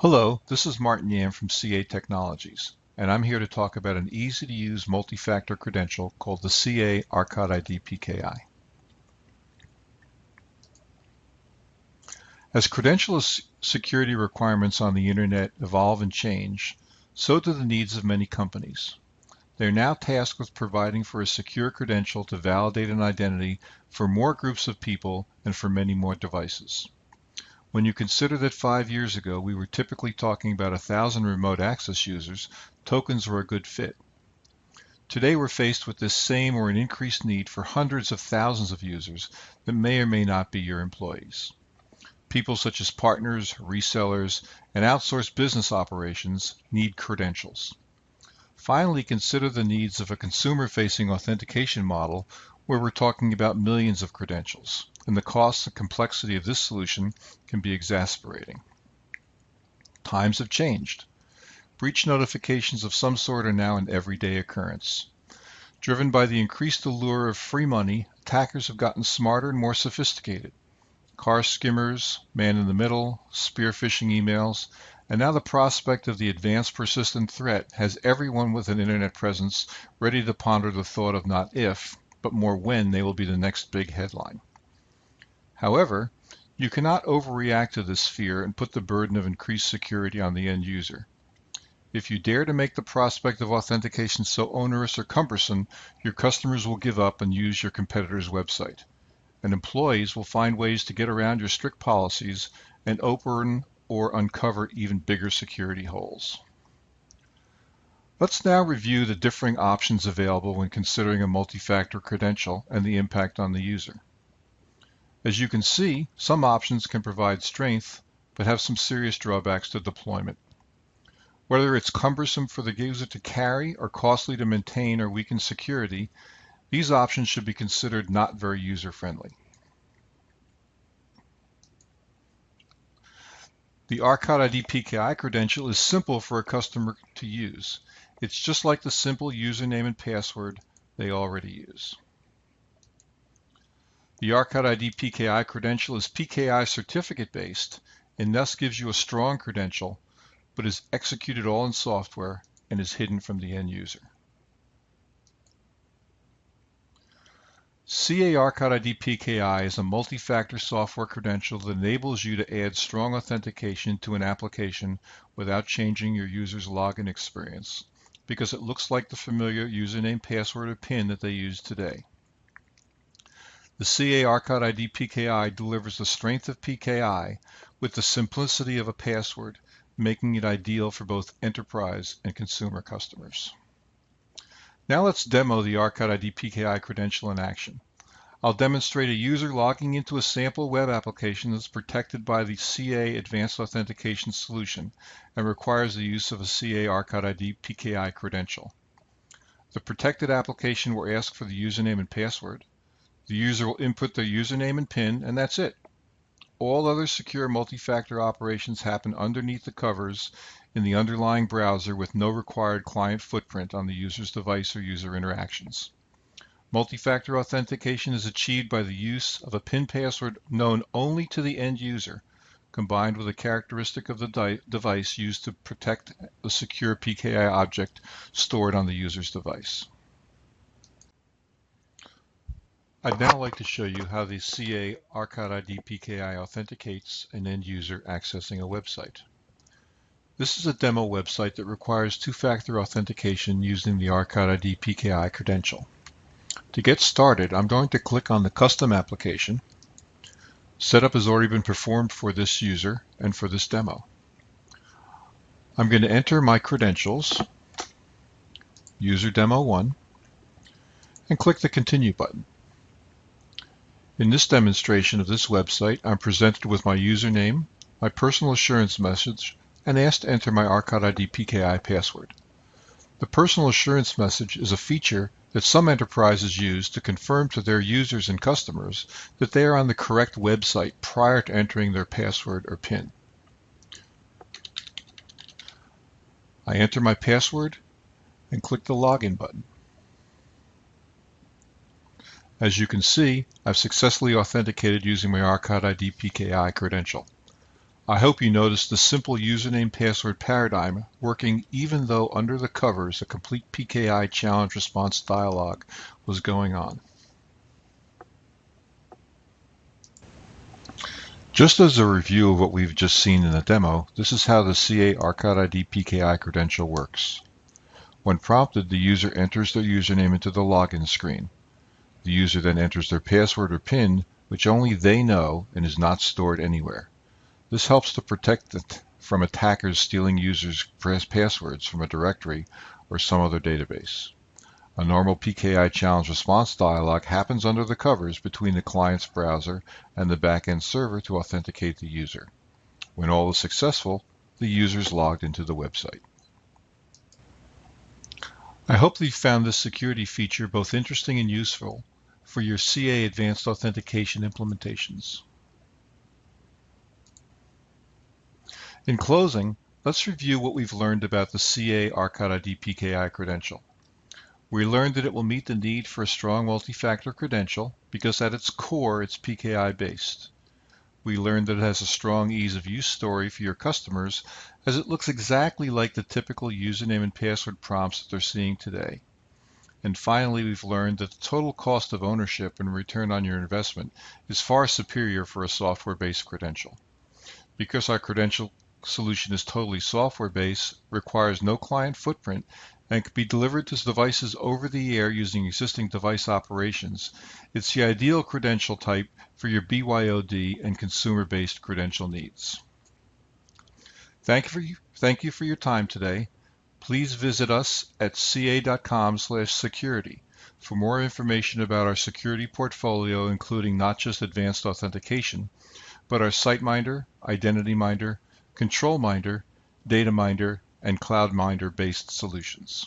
Hello, this is Martin Yam from CA Technologies, and I'm here to talk about an easy-to-use multi-factor credential called the CA Archive ID PKI. As credential security requirements on the Internet evolve and change, so do the needs of many companies. They are now tasked with providing for a secure credential to validate an identity for more groups of people and for many more devices. When you consider that 5 years ago we were typically talking about 1,000 remote access users, tokens were a good fit. Today we're faced with this same or an increased need for hundreds of thousands of users that may or may not be your employees. People such as partners, resellers, and outsourced business operations need credentials. Finally, consider the needs of a consumer-facing authentication model where we're talking about millions of credentials, and the cost and complexity of this solution can be exasperating. Times have changed. Breach notifications of some sort are now an everyday occurrence. Driven by the increased allure of free money, attackers have gotten smarter and more sophisticated. Car skimmers, man-in-the-middle, spear phishing emails, and now the prospect of the advanced persistent threat has everyone with an internet presence ready to ponder the thought of not if, but more when they will be the next big headline. However, you cannot overreact to this fear and put the burden of increased security on the end user. If you dare to make the prospect of authentication so onerous or cumbersome, your customers will give up and use your competitor's website. And employees will find ways to get around your strict policies and open or uncover even bigger security holes. Let's now review the differing options available when considering a multi-factor credential and the impact on the user. As you can see, some options can provide strength, but have some serious drawbacks to deployment. Whether it's cumbersome for the user to carry or costly to maintain or weaken security, these options should be considered not very user-friendly. The Archive ID PKI credential is simple for a customer to use. It's just like the simple username and password they already use. The Archive ID PKI credential is PKI certificate-based and thus gives you a strong credential, but is executed all in software and is hidden from the end user. CA Archive ID PKI is a multi-factor software credential that enables you to add strong authentication to an application without changing your user's login experience, because it looks like the familiar username, password, or PIN that they use today. The CA Archive ID PKI delivers the strength of PKI with the simplicity of a password, making it ideal for both enterprise and consumer customers. Now let's demo the Archive ID PKI credential in action. I'll demonstrate a user logging into a sample web application that's protected by the CA Advanced Authentication solution and requires the use of a CA Archive ID PKI credential. The protected application will ask for the username and password. The user will input their username and PIN, and that's it. All other secure multi-factor operations happen underneath the covers in the underlying browser with no required client footprint on the user's device or user interactions. Multi-factor authentication is achieved by the use of a PIN password known only to the end user, combined with a characteristic of the device used to protect the secure PKI object stored on the user's device. I'd now like to show you how the CA Archive ID PKI authenticates an end user accessing a website. This is a demo website that requires two-factor authentication using the Archive ID PKI credential. To get started, I'm going to click on the Custom application. Setup has already been performed for this user and for this demo. I'm going to enter my credentials, user demo 1, and click the Continue button. In this demonstration of this website, I'm presented with my username, my personal assurance message, and asked to enter my Archive ID PKI password. The personal assurance message is a feature that some enterprises use to confirm to their users and customers that they are on the correct website prior to entering their password or PIN. I enter my password and click the Login button. As you can see, I've successfully authenticated using my Archive ID PKI credential. I hope you noticed the simple username password paradigm working even though under the covers a complete PKI challenge response dialog was going on. Just as a review of what we've just seen in the demo, this is how the CA Archive ID PKI credential works. When prompted, the user enters their username into the login screen. The user then enters their password or PIN, which only they know and is not stored anywhere. This helps to protect it from attackers stealing users' passwords from a directory or some other database. A normal PKI challenge response dialog happens under the covers between the client's browser and the backend server to authenticate the user. When all is successful, the user is logged into the website. I hope that you found this security feature both interesting and useful for your CA Advanced Authentication implementations. In closing, let's review what we've learned about the CA Archive ID PKI credential. We learned that it will meet the need for a strong multi-factor credential because at its core it's PKI based. We learned that it has a strong ease of use story for your customers as it looks exactly like the typical username and password prompts that they're seeing today. And finally, we've learned that the total cost of ownership and return on your investment is far superior for a software-based credential. Because our credential solution is totally software-based, requires no client footprint, and can be delivered to devices over the air using existing device operations, it's the ideal credential type for your BYOD and consumer-based credential needs. Thank you for your time today. Please visit us at ca.com/security for more information about our security portfolio, including not just advanced authentication, but our SiteMinder, Identity Minder, Control Minder, Data Minder, and Cloud Minder based solutions.